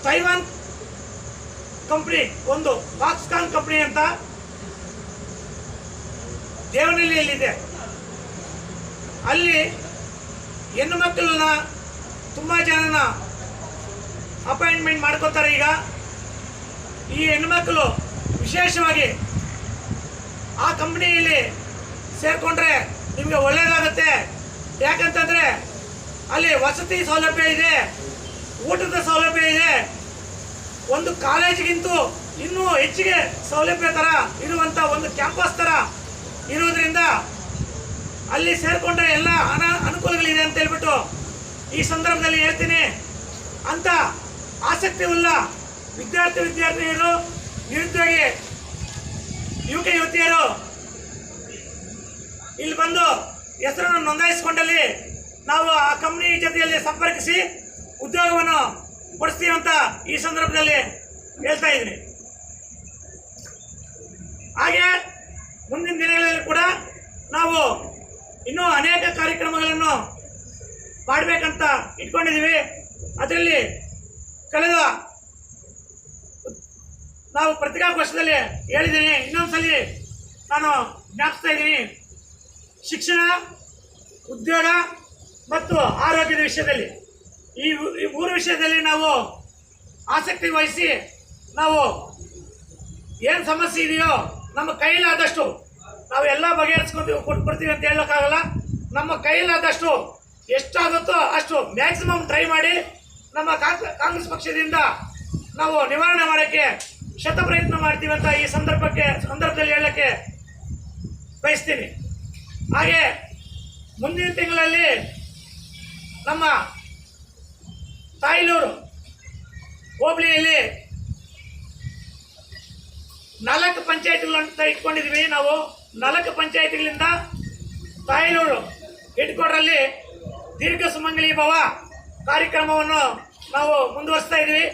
Taiwan company, ಒಂದು Foxconn company ಅಂತ ದೇವನಹಳ್ಳಿಯಲ್ಲಿದೆ. ಅಲ್ಲಿ ಹೆಣ್ಣು ಮಕ್ಕಳನ್ನ ತುಂಬ ಜನನ ಅಪಾಯಿಂಟ್ಮೆಂಟ್ ಮಾಡ್ಕೋತಾರೆ. ಈಗ ಈ ಹೆಣ್ಣುಮಕ್ಕಳು ವಿಶೇಷವಾಗಿ ಆ ಕಂಪ್ನಿಯಲ್ಲಿ ಸೇರಿಕೊಂಡ್ರೆ ನಿಮಗೆ ಒಳ್ಳೆಯದಾಗುತ್ತೆ. ಯಾಕಂತಂದರೆ ಅಲ್ಲಿ ವಸತಿ ಸೌಲಭ್ಯ ಇದೆ, ಊಟದ ಸೌಲಭ್ಯ ಇದೆ, ಒಂದು ಕಾಲೇಜಿಗಿಂತೂ ಇನ್ನೂ ಹೆಚ್ಚಿಗೆ ಸೌಲಭ್ಯ ಥರ ಇರುವಂಥ ಒಂದು ಕ್ಯಾಂಪಸ್ ಥರ ಇರೋದ್ರಿಂದ ಅಲ್ಲಿ ಸೇರಿಕೊಂಡ್ರೆ ಎಲ್ಲ ಅನುಕೂಲಗಳಿದೆ ಅಂತ ಹೇಳ್ಬಿಟ್ಟು ಈ ಸಂದರ್ಭದಲ್ಲಿ ಹೇಳ್ತೀನಿ. ಅಂತ ಆಸಕ್ತಿ ಉಳ್ಳ ವಿದ್ಯಾರ್ಥಿನಿಯರು, ನಿರುದ್ಯೋಗಿ ಯುವಕ ಯುವತಿಯರು ಇಲ್ಲಿ ಬಂದು ಹೆಸರನ್ನು ನೋಂದಾಯಿಸಿಕೊಂಡಲ್ಲಿ ನಾವು ಆ ಕಂಪ್ನಿ ಜೊತೆಯಲ್ಲಿ ಸಂಪರ್ಕಿಸಿ ಉದ್ಯೋಗವನ್ನು ಕೊಡಿಸ್ತೀವಿ ಅಂತ ಈ ಸಂದರ್ಭದಲ್ಲಿ ಹೇಳ್ತಾ ಇದ್ದೀನಿ. ಹಾಗೆ ಮುಂದಿನ ದಿನಗಳಲ್ಲಿ ಕೂಡ ನಾವು ಇನ್ನೂ ಅನೇಕ ಕಾರ್ಯಕ್ರಮಗಳನ್ನು ಮಾಡಬೇಕಂತ ಇಟ್ಕೊಂಡಿದ್ದೀವಿ. ಅದರಲ್ಲಿ ಕಳೆದ ನಾವು ಪತ್ರಿಕಾಗೋಷ್ಠಿಯಲ್ಲಿ ಹೇಳಿದ್ದೀನಿ, ಇನ್ನೊಂದ್ಸಲಿ ನಾನು ಜ್ಞಾಪಿಸ್ತಾ ಇದ್ದೀನಿ. ಶಿಕ್ಷಣ, ಉದ್ಯೋಗ ಮತ್ತು ಆರೋಗ್ಯದ ವಿಷಯದಲ್ಲಿ ಈ ಮೂರು ವಿಷಯದಲ್ಲಿ ನಾವು ಆಸಕ್ತಿ ವಹಿಸಿ ನಾವು ಏನು ಸಮಸ್ಯೆ ಇದೆಯೋ ನಮ್ಮ ಕೈಲಾದಷ್ಟು ನಾವು ಎಲ್ಲ ಬಗೆಹರಿಸ್ಕೊಂಡು ಕೊಡ್ತೀವಿ ಅಂತ ಹೇಳೋಕ್ಕಾಗಲ್ಲ. ನಮ್ಮ ಕೈಲಾದಷ್ಟು ಎಷ್ಟಾಗುತ್ತೋ ಅಷ್ಟು ಮ್ಯಾಕ್ಸಿಮಮ್ ಟ್ರೈ ಮಾಡಿ ನಮ್ಮ ಕಾಂಗ್ರೆಸ್ ಪಕ್ಷದಿಂದ ನಾವು ನಿವಾರಣೆ ಮಾಡೋಕ್ಕೆ ಶತಪ್ರಯತ್ನ ಮಾಡ್ತೀವಿ ಅಂತ ಈ ಸಂದರ್ಭದಲ್ಲಿ ಹೇಳೋಕ್ಕೆ ಬಯಸ್ತೀನಿ. ಹಾಗೆ ಮುಂದಿನ ತಿಂಗಳಲ್ಲಿ ನಮ್ಮ ತಾಯ್ಲೂರು ಹೋಬಳಿಯಲ್ಲಿ 4 ಪಂಚಾಯತ್ಗಳಂತ ಇಟ್ಕೊಂಡಿದ್ವಿ. ನಾವು 4 ಪಂಚಾಯತ್ಗಳಿಂದ ತಾಯ್ಲೂರು ಹೆಡ್ಕ್ವಾರ್ಟರಲ್ಲಿ ದೀರ್ಘ ಸುಮಂಗಲಿ ಭವ ಕಾರ್ಯಕ್ರಮವನ್ನು ನಾವು ಮುಂದುವರಿಸ್ತಾ ಇದ್ವಿ.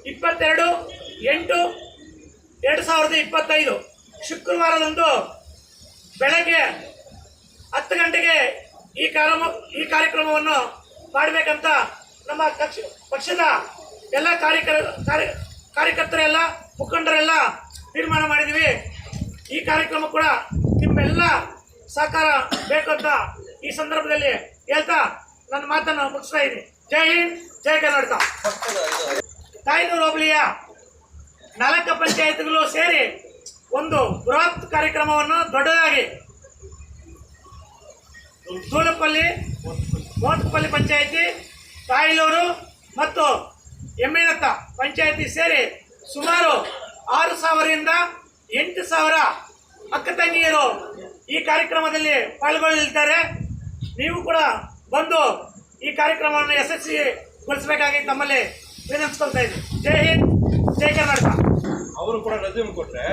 22/8/2025 ಶುಕ್ರವಾರದಂದು ಬೆಳಗ್ಗೆ 10 ಗಂಟೆಗೆ ಈ ಕಾರ್ಯಕ್ರಮವನ್ನು ಮಾಡಬೇಕಂತ ನಮ್ಮ ಪಕ್ಷದ ಎಲ್ಲ ಕಾರ್ಯಕರ್ತರೆಲ್ಲ ಮುಖಂಡರೆಲ್ಲ ತೀರ್ಮಾನ ಮಾಡಿದ್ದೀವಿ. ಈ ಕಾರ್ಯಕ್ರಮ ಕೂಡ ನಿಮ್ಮೆಲ್ಲ ಸಹಕಾರ ಬೇಕು ಅಂತ ಈ ಸಂದರ್ಭದಲ್ಲಿ ಹೇಳ್ತಾ ನನ್ನ ಮಾತನ್ನು ಮುಗಿಸ್ತಾ ಇದ್ದೀನಿ. ಜೈ ಹಿಂದ್, ಜೈ ಕರ್ನಾಟಕ. ತಾಯ್ನೂರು ಹೋಬಳಿಯ 4 ಪಂಚಾಯತ್ಗಳು ಸೇರಿ ಒಂದು ಬೃಹತ್ ಕಾರ್ಯಕ್ರಮವನ್ನು ದೊಡ್ಡದಾಗಿ ದೂಲಪಲ್ಲಿ, ಮೋತ್ಪಲ್ಲಿ ಪಂಚಾಯಿತಿ, ತಾಯ್ಲೂರು ಮತ್ತು ಎಮ್ಮೆನತ್ತ ಪಂಚಾಯಿತಿ ಸೇರಿ ಸುಮಾರು 6,000ರಿಂದ 8,000 ಅಕ್ಕ ತಂಗಿಯರು ಈ ಕಾರ್ಯಕ್ರಮದಲ್ಲಿ ಪಾಲ್ಗೊಳ್ಳಲಿದ್ದಾರೆ. ನೀವು ಕೂಡ ಬಂದು ಈ ಕಾರ್ಯಕ್ರಮವನ್ನು ಯಶಸ್ವಿಗೊಳಿಸಬೇಕಾಗಿ ತಮ್ಮಲ್ಲಿ ವಿನಂತಿಸ್ಕೊಳ್ತಾ ಇದ್ದೀನಿ. ಜೈ ಹಿಂದ್, ಜೈ ಕರ್ನಾಟಕ. ಅವರು ಕೂಡ ರೆಸ್ಯೂಮ್ ಕೊಟ್ಟರೆ